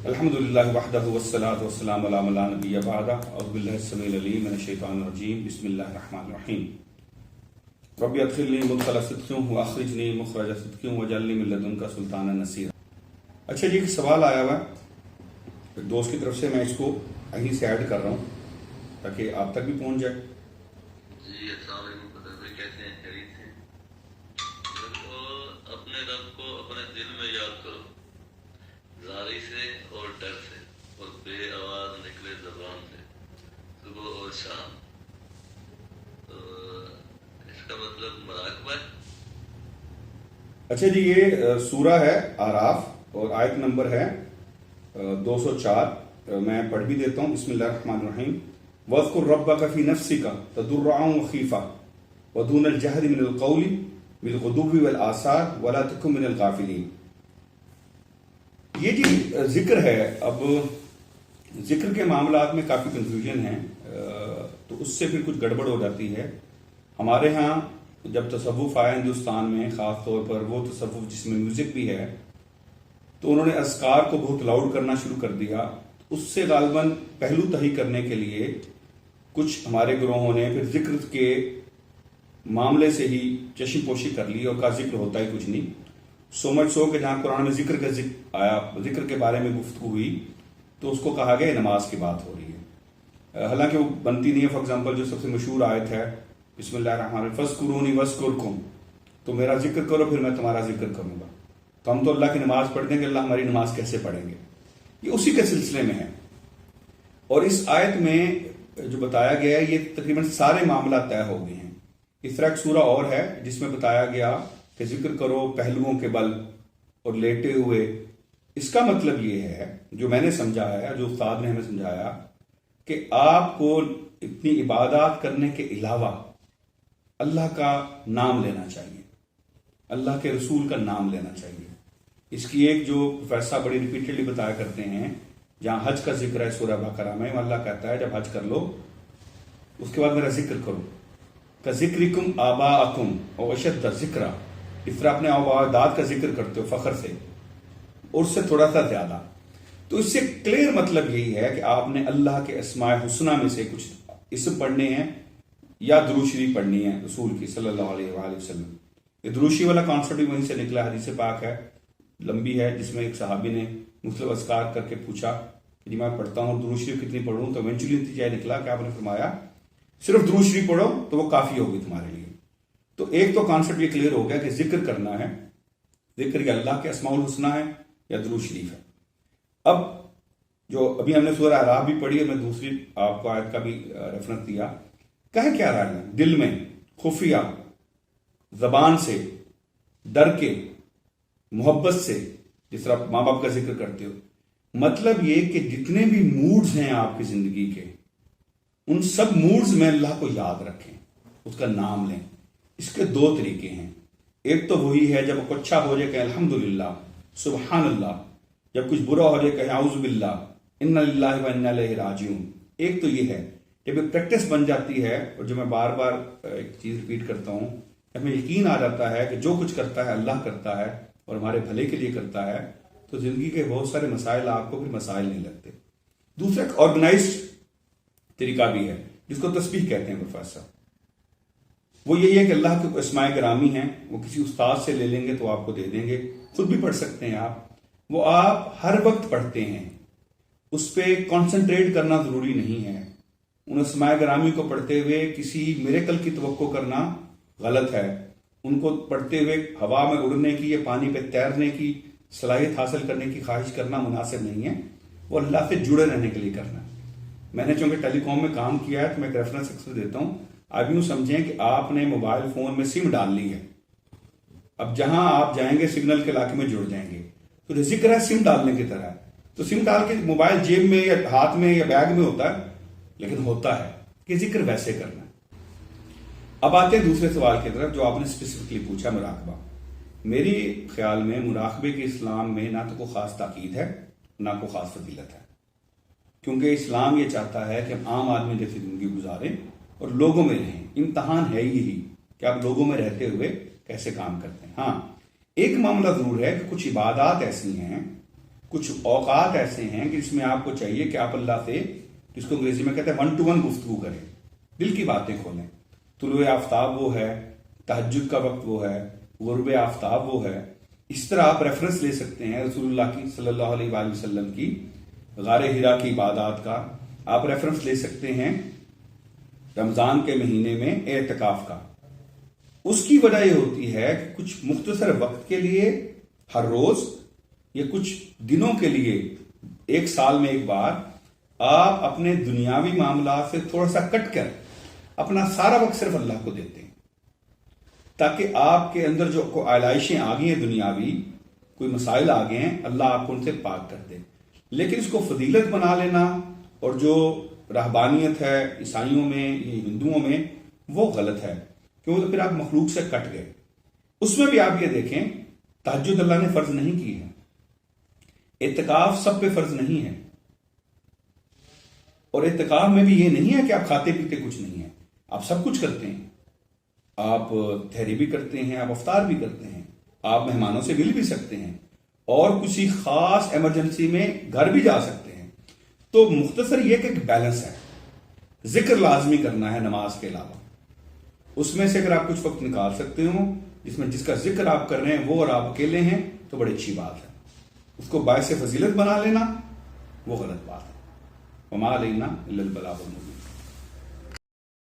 الحمدللہ وحدہ والصلاة والسلام علی من لا نبی بعدہ اعوذ باللہ السمیع العلیم من الشیطان الرجیم بسم اللہ الرحمن الرحیم رب ادخلنی مدخل صدق واخرجنی مخرج صدق واجعلنی من لدنک سلطانا نصیرا۔ اچھا جی، ایک سوال آیا ہوا ہے ایک دوست کی طرف سے، میں اس کو کہیں سے ایڈ کر رہا ہوں تاکہ آپ تک بھی پہنچ جائے۔ جی السلام علیکم قدر بھائی، کیسے ہیں؟ خیریت سے؟ اپنے رب کو اپنے دل میں یاد کرو، زاری سے اور ڈر سے، اور بے آواز نکلے زبان سے صبح اور شام۔ تو اس کا مطلب مراقبہ ہے۔ اچھا جی، یہ سورہ ہے اعراف اور آیت نمبر ہے 204۔ میں پڑھ بھی دیتا ہوں۔ بسم اللہ الرحمن الرحیم۔ وَاذْكُرْ رَبَّكَ فِي نَفْسِكَ تَضَرُّعًا وَخِيفَةً وَدُونَ الْجَهْرِ مِنَ الْقَوْلِ بِالْغُدُوِّ وَالْآصَالِ وَلَا تَكُن مِنَ الْغَافِلِينَ۔ یہ جی ذکر ہے۔ اب ذکر کے معاملات میں کافی کنفیوژن ہے، تو اس سے پھر کچھ گڑبڑ ہو جاتی ہے۔ ہمارے ہاں جب تصوف آیا ہندوستان میں، خاص طور پر وہ تصوف جس میں میوزک بھی ہے، تو انہوں نے اذکار کو بہت لاؤڈ کرنا شروع کر دیا۔ اس سے غالباً پہلو تہی کرنے کے لیے کچھ ہمارے گروہوں نے پھر ذکر کے معاملے سے ہی چشم پوشی کر لی اور کہا ذکر ہوتا ہی کچھ نہیں۔ سو مچ سو کہ جہاں قرآن میں ذکر کا ذکر آیا، ذکر کے بارے میں گفتگو ہوئی، تو اس کو کہا گیا نماز کی بات ہو رہی ہے، حالانکہ وہ بنتی نہیں ہے۔ فار ایگزامپل جو سب سے مشہور آیت ہے بسم اللہ الرحمن الرحیم فَاذْكُرُونِي وَاذْكُرْكُمْ، تو میرا ذکر کرو پھر میں تمہارا ذکر کروں گا۔ تو ہم تو اللہ کی نماز پڑھ دیں گے، اللہ ہماری نماز کیسے پڑھیں گے؟ یہ اسی کے سلسلے میں ہے۔ اور اس آیت میں جو بتایا گیا ہے، یہ تقریباً سارے معاملات طے ہو گئے ہیں۔ اس طرح ایک سورہ اور ہے جس میں بتایا گیا کہ ذکر کرو پہلوؤں کے بل اور لیٹے ہوئے۔ اس کا مطلب یہ ہے، جو میں نے سمجھا ہے، جو استاد نے ہمیں سمجھایا، کہ آپ کو اتنی عبادات کرنے کے علاوہ اللہ کا نام لینا چاہیے، اللہ کے رسول کا نام لینا چاہیے۔ اس کی ایک جو پروفیسر بڑی ریپیٹڈلی بتایا کرتے ہیں، جہاں حج کا ذکر ہے سورہ بقرہ میں، اللہ کہتا ہے جب حج کر لو اس کے بعد میرا ذکر کرو، کذکرکم آباءکم او اشد ذکرا۔ اس طرح اپنے آباء و اجداد کا ذکر کرتے ہو فخر سے، اور اس سے تھوڑا سا زیادہ۔ تو اس سے کلیئر مطلب یہی ہے کہ آپ نے اللہ کے اسماء حسنہ میں سے کچھ اسم پڑھنے ہیں یا درود شریف پڑھنی ہے رسول کی صلی اللہ علیہ وآلہ وسلم۔ یہ درود شریف والا کانسیپٹ بھی وہیں سے نکلا، حدیث پاک ہے، لمبی ہے، جس میں ایک صحابی نے مختلف اذکار کر کے پوچھا کہ جی میں پڑھتا ہوں درود شریف کتنی پڑھوں، تو ایونچولی نتیجہ نکلا کہ آپ نے فرمایا صرف درود شریف پڑھو تو وہ کافی ہوگی تمہارے لیے۔ تو ایک تو کانسیپٹ یہ کلیئر ہو گیا کہ ذکر کرنا ہے، ذکر یا اللہ کے اسماء الحسنہ ہے یا درود شریف ہے۔ اب جو ابھی ہم نے سورہ اعراف بھی پڑھی ہے، میں دوسری آپ کو آیت کا بھی ریفرنس دیا، کہہ کیا رہا ہے؟ دل میں، خفیہ، زبان سے، ڈر کے، محبت سے، جس طرح ماں باپ کا ذکر کرتے ہو۔ مطلب یہ کہ جتنے بھی موڈز ہیں آپ کی زندگی کے، ان سب موڈز میں اللہ کو یاد رکھیں، اس کا نام لیں۔ اس کے دو طریقے ہیں۔ ایک تو وہی ہے جب کچھ اچھا ہو جائے کہ الحمدللہ، سبحان اللہ، جب کچھ برا ہو جائے کہ اعوذ باللہ، انا للہ و انا الیہ راجعون۔ ایک تو یہ ہے، جب ایک پریکٹس بن جاتی ہے، اور جو میں بار بار ایک چیز ریپیٹ کرتا ہوں، ہمیں یقین آ جاتا ہے کہ جو کچھ کرتا ہے اللہ کرتا ہے اور ہمارے بھلے کے لیے کرتا ہے، تو زندگی کے بہت سارے مسائل آپ کو پھر مسائل نہیں لگتے۔ دوسرا ایک آرگنائزڈ طریقہ بھی ہے جس کو تسبیح کہتے ہیں پروفیسر۔ وہ یہی ہے کہ اللہ کے اسماء گرامی ہیں، وہ کسی استاد سے لے لیں گے تو آپ کو دے دیں گے، خود بھی پڑھ سکتے ہیں آپ، وہ آپ ہر وقت پڑھتے ہیں، اس پہ کانسنٹریٹ کرنا ضروری نہیں ہے۔ ان اسماء گرامی کو پڑھتے ہوئے کسی میریکل کی توقع کرنا غلط ہے۔ ان کو پڑھتے ہوئے ہوا میں اڑنے کی یا پانی پہ تیرنے کی صلاحیت حاصل کرنے کی خواہش کرنا مناسب نہیں ہے، وہ اللہ سے جڑے رہنے کے لیے کرنا ہے۔ میں نے چونکہ ٹیلی کام میں کام کیا ہے تو میں ایک ریفرنس اکثر دیتا ہوں۔ آپ یوں سمجھیں کہ آپ نے موبائل فون میں سم ڈال لی ہے، اب جہاں آپ جائیں گے سگنل کے علاقے میں جڑ جائیں گے، تو ذکر ہے سم ڈالنے کی طرح ہے۔ تو سم ڈال کے موبائل جیب میں یا ہاتھ میں یا بیگ میں ہوتا ہے، لیکن ہوتا ہے کہ ذکر ویسے کرنا ہے۔ اب آتے ہیں دوسرے سوال کی طرف جو آپ نے اسپیسیفکلی پوچھا، مراقبہ۔ میری خیال میں مراقبے کے اسلام میں نہ تو کوئی خاص تاکید ہے نہ کوئی خاص فضیلت ہے، کیونکہ اسلام یہ چاہتا ہے کہ ہم عام آدمی جیسی زندگی گزاریں اور لوگوں میں رہیں۔ امتحان ہے یہی کہ آپ لوگوں میں رہتے ہوئے کیسے کام کرتے ہیں۔ ہاں، ایک معاملہ ضرور ہے کہ کچھ عبادات ایسی ہیں، کچھ اوقات ایسے ہیں کہ جس میں آپ کو چاہیے کہ آپ اللہ سے، جس کو انگریزی میں کہتے ہیں 1 to 1 گفتگو کریں، دل کی باتیں کھولیں۔ طلوع آفتاب وہ ہے، تہجد کا وقت وہ ہے، غروب آفتاب وہ ہے۔ اس طرح آپ ریفرنس لے سکتے ہیں رسول اللہ کی صلی اللہ علیہ وآلہ وسلم کی غار حرا کی عبادات کا، آپ ریفرنس لے سکتے ہیں رمضان کے مہینے میں اعتکاف کا۔ اس کی وجہ یہ ہوتی ہے کہ کچھ مختصر وقت کے لیے ہر روز یا کچھ دنوں کے لیے ایک سال میں ایک بار آپ اپنے دنیاوی معاملات سے تھوڑا سا کٹ کر اپنا سارا وقت صرف اللہ کو دیتے ہیں، تاکہ آپ کے اندر جو کوئی آلائشیں آ گئی ہیں دنیاوی، کوئی مسائل آ گئے ہیں، اللہ آپ کو ان سے پاک کر دے۔ لیکن اس کو فضیلت بنا لینا اور جو رہبانیت ہے عیسائیوں میں یا ہندوؤں میں، وہ غلط ہے، کیونکہ تو پھر آپ مخلوق سے کٹ گئے۔ اس میں بھی آپ یہ دیکھیں تہجد اللہ نے فرض نہیں کی ہے، اعتکاف سب پہ فرض نہیں ہے، اور اعتکاف میں بھی یہ نہیں ہے کہ آپ کھاتے پیتے کچھ نہیں ہے، آپ سب کچھ کرتے ہیں، آپ تحری بھی کرتے ہیں، آپ افطار بھی کرتے ہیں، آپ مہمانوں سے مل بھی سکتے ہیں، اور کسی خاص ایمرجنسی میں گھر بھی جا سکتے ہیں۔ تو مختصر یہ کہ ایک بیلنس ہے، ذکر لازمی کرنا ہے نماز کے علاوہ، اس میں سے اگر آپ کچھ وقت نکال سکتے ہو جس کا ذکر آپ کر رہے ہیں وہ اور آپ اکیلے ہیں تو بڑی اچھی بات ہے، اس کو باعث فضیلت بنا لینا وہ غلط بات ہے۔ وما علینا الا البلاغ المبین۔